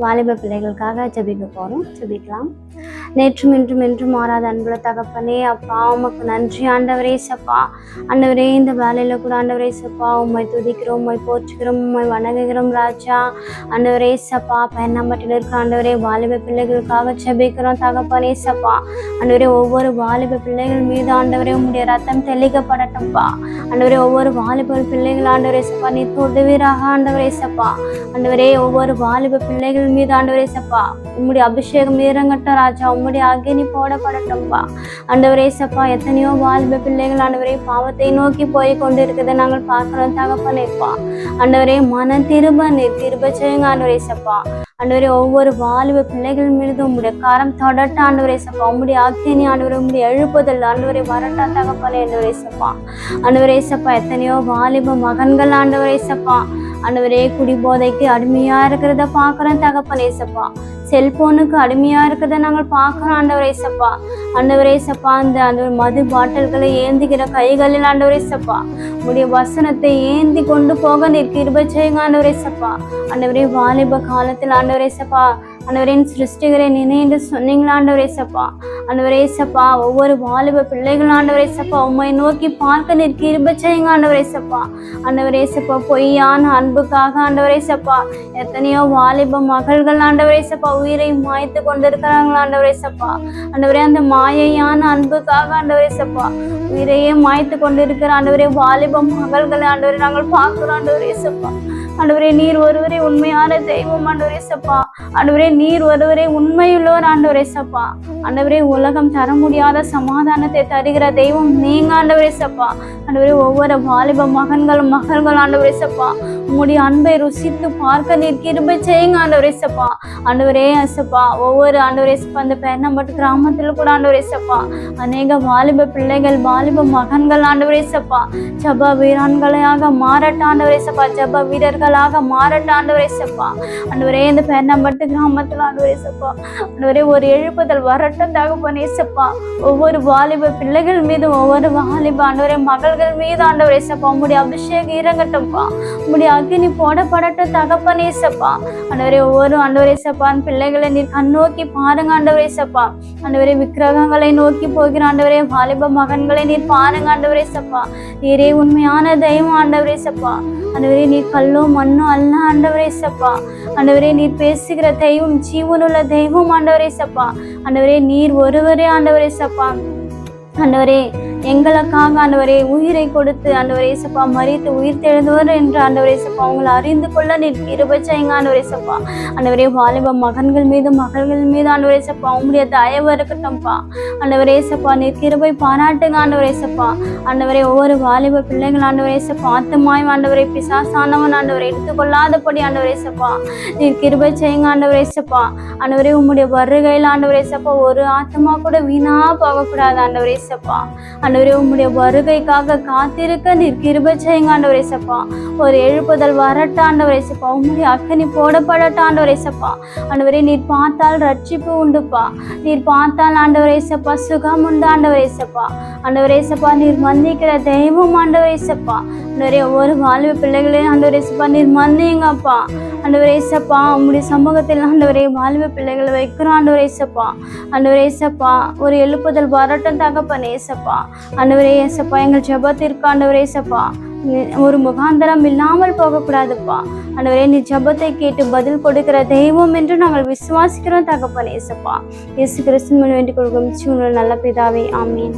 வாலிப பிள்ளைகளுக்காக ஜெபிக்க போகிறோம். ஜெபிக்கலாம். நேற்றும் இன்றும் என்றும் மாறாத அன்புள்ள தகப்பனே, அப்பா உமக்கு நன்றி ஆண்டவரே சப்பா. ஆண்டவரே, இந்த வேலையில் கூட ஆண்டவரே சப்பா உம்மை துதிக்கிறோம், உம்மை போற்றுகிறோம், உம்மை வணங்குகிறோம் ராஜா. ஆண்டவரே சப்பா பயணம்பட்டில் இருக்கிற ஆண்டவரே வாலிப பிள்ளைகளுக்காக ஜெபிக்கிறோம் தகப்பனே சப்பா. ஆண்டவரே, ஒவ்வொரு வாலிப பிள்ளைகள் மீது ஆண்டவரே உம்முடைய ரத்தம் தெளிக்கப்படட்டும்பா. ஆண்டவரே, ஒவ்வொரு வாலிப பிள்ளைகள் ஆண்டவரே சப்பா நீ தொடுவீராக ஆண்டவரே சப்பா. ஆண்டவரே, ஒவ்வொரு வாலிப பிள்ளைகள் மீது ஆண்டவரே சப்பா உம்முடைய அபிஷேகம் இறங்கட்டும் ராஜா, உம்முடைய அக்கினி போடப்படட்டும்பா. ஆண்டவரே சப்பா எத்தனையோ வாலிப பிள்ளைகள் ஆண்டவரே பாவத்தை நோக்கி போய் கொண்டு இருக்கிறத நாங்கள் பார்க்கிறோம் தகப்பனேப்பா. ஆண்டவரே, மனம் திரும்ப நீர் திரும்ப செய்யுங்க ஆண்டவரே சப்பா. ஆண்டவரே, ஒவ்வொரு வாலிப பிள்ளைகள் மீது உம்முடைய கரம் தொடட்ட ஆண்டவரே சப்பா. உம்முடைய அக்கினி ஆண்டவரே உம்முடைய எழுப்புதல் ஆண்டவரே வரட்டா தகப்பனே ஆண்டவரே சப்பா. ஆண்டவரே சப்பா எத்தனையோ வாலிப மகன்கள் ஆண்டவரே சப்பா ஆண்டவரே குடிபோதைக்கு அடிமையா இருக்கிறத பார்க்கிறோம் தகப்பனே சப்பா. செல்போனுக்கு அடிமையா இருக்கிறத நாங்கள் பார்க்கிறோம் ஆண்டவரே சப்பா. ஆண்டவரே சப்பா அந்த மது பாட்டில்களை ஏந்திக்கிற கைகளில் ஆண்டவரே சப்பா உடைய வசனத்தை ஏந்தி கொண்டு போக நீர் கிருபை செய்யுங்க ஆண்டவரே சப்பா. ஆண்டவரே, வாலிப காலத்தில் ஆண்டவரே சப்பா ஆண்டவரே சிருஷ்டிகரை நினைந்து சொன்னீங்களா ஆண்டவரே சப்பா. ஆண்டவரே சப்பா ஒவ்வொரு வாலிப பிள்ளைகள் ஆண்டவரே சப்பா உம்மை நோக்கி பார்க்க நீர் கிருபை செய்யுங்க ஆண்டவரே சப்பா. ஆண்டவரே சப்பா பொய்யான அன்புக்காக ஆண்டவரே சப்பா எத்தனையோ வாலிப மகள்கள் ஆண்டவரே சப்பா உயிரை மாய்த்து கொண்டிருக்கிறாங்களா ஆண்டவரே சப்பா. ஆண்டவரே, அந்த மாயையான அன்புக்காக ஆண்டவரே சப்பா உயிரையே மாய்த்து கொண்டிருக்கிற ஆண்டவரே வாலிப மகள்களை ஆண்டவரே நாங்கள் பார்க்கிறோம் ஆண்டவரே சப்பா. ஆண்டவரே, நீர் ஒருவரே உண்மையான தெய்வம் ஆண்டவரே சப்பா. ஆண்டவரே, நீர் ஒருவரே உண்மையுள்ளவர் ஆண்டவரே சப்பா. ஆண்டவரே, உலகம் தர முடியாத சமாதானத்தை தருகிற தெய்வம் நீங்க ஆண்டவரே சப்பா. ஆண்டவரே, ஒவ்வொரு வாலிப மகன்களும் மகள்கள் ஆண்டவரே சப்பா உம்முடைய அன்பை ருசித்து பார்க்க நீர் கிருபை செய்யுங்க ஆண்டவரே சப்பா. ஆண்டவரே சப்பா ஒவ்வொரு ஆண்டவரே சப்பா அந்த பெண்ணம்பட்டு கிராமத்தில் கூட ஆண்டவரே சப்பா அநேக வாலிப பிள்ளைகள் வாலிப மகன்கள் ஆண்டவரே சப்பா ஜப வீரான்களாக மாறட்ட ஆண்டவரே சப்பா, ஜப வீரர்களாக மாறட்ட ஆண்டவரே சப்பா. ஆண்டவரே, இந்த பெண்ணம்பட்டு கிராமத்தில் ஆண்டவரே சப்பா ஆண்டவரே ஒரு எழுப்புதல் வரட்ட தகப்பனே சப்பா. ஒவ்வொரு வாலிப பிள்ளைகள் மீது ஒவ்வொரு வாலிப ஆண்டவரே மகள்கள் மீது ஆண்டவரே சப்பா உம்முடைய அபிஷேகம் இறங்கட்டும்பா, உம்முடைய அக்கினி போடப்படட்ட தகப்பனே சப்பா. ஆண்டவரே, ஒவ்வொரு ஆண்டவரே சப்பா அந்த பிள்ளைகளை நீர் கண்ணோக்கி பாருங்க ஆண்டவரே சப்பா. ஆண்டவரே, விக்கிரகங்களை நோக்கி போகிற ஆண்டவரே வாலிப மகன்களை நீர் பாருங்க ஆண்டவரே சப்பா. நீரே உண்மையான தெய்வம் ஆண்டவரே சப்பா. ஆண்டவரே, நீர் கல்லோ மண்ணோ அல்ல ஆண்டவரே சப்பா. ஆண்டவரே, நீர் பேசுகிற தெய்வம் ஜீவனுள்ள தெய்வம் ஆண்டவரே சப்பா. ஆண்டவரே, நீர் ஒருவரே ஆண்டவரே சப்பா. ஆண்டவரே, எங்களுக்காக ஆண்டவரே உயிரை கொடுத்து ஆண்டவரே சப்பா மறித்து உயிர் தெழுந்தவர் என்று ஆண்டவரே சப்பா உங்களை அறிந்து கொள்ள நீர் கிருபை செய்யுங்க ஆண்டவரே சப்பா. ஆண்டவரே, வாலிப மகன்கள் மீது மகள்கள் மீது ஆண்டவரே சப்பா உம்முடைய தயவு இருக்கட்டும்பா. ஆண்டவரே சப்பா நீர் கிருபை பாராட்டுங்க ஆண்டவரே சப்பா. ஆண்டவரே, ஒவ்வொரு வாலிப பிள்ளைகள் ஆண்டவரே சப்பா ஆத்துமாய் ஆண்டவரே பிசாசானவன் ஆண்டவரை எடுத்துக்கொள்ளாதபடி ஆண்டவரே சப்பா நீர் கிருபை செய்யுங்க ஆண்டவரே சப்பா. ஆண்டவரே, உம்முடைய வருகையில் ஆண்டவரே சப்பா ஒரு ஆத்மா கூட வீணா போகக்கூடாது ஆண்டவரே சப்பா. ஆண்டவரே, உம்முடைய வருகைக்காக காத்திருக்க நீர் கிருபை செய்யுங்க ஆண்டவரே சப்பா. ஒரு எழுப்புதல் வரட்ட ஆண்டவரே சப்பா, உம்முடைய அக்கினி போடப்படட்ட ஆண்டவரே சப்பா. ஆண்டவரே, நீர் பார்த்தால் ரட்சிப்பு உண்டுப்பா, நீர் பார்த்தால் ஆண்டவரே சப்பா சுகம் உண்டு ஆண்டவரே சப்பா. ஆண்டவரே சப்பா நீர் மன்னிக்கிற தெய்வம் ஆண்டவரே சப்பா. ஆண்டவரே, ஒவ்வொரு வாலிப பிள்ளைகளையும் ஆண்டவரே சப்பா நீர் மன்னிங்கப்பா. ஆண்டவரே சப்பா உம்முடைய சமூகத்தில் ஆண்டவரே வாலிப பிள்ளைகளை வைக்கிறோம் ஆண்டவரே சப்பா. ஆண்டவரே சப்பா ஒரு எழுப்புதல் வரட்டும் தகப்பனே சப்பா. ஆண்டவரே சப்பா எங்கள் ஜெபத்திற்கு ஆண்டவரே சப்பா ஒரு முகாந்தரம் இல்லாமல் போகக்கூடாதுப்பா. ஆண்டவரே, நீ ஜெபத்தை கேட்டு பதில் கொடுக்கிற தெய்வம் என்று நாங்கள் விசுவாசிக்கிறோம் தகப்பனே சப்பா. இயேசு கிறிஸ்துவின் வேண்டிக் கொள்கிறோம் நல்ல பிதாவே, ஆமீன்.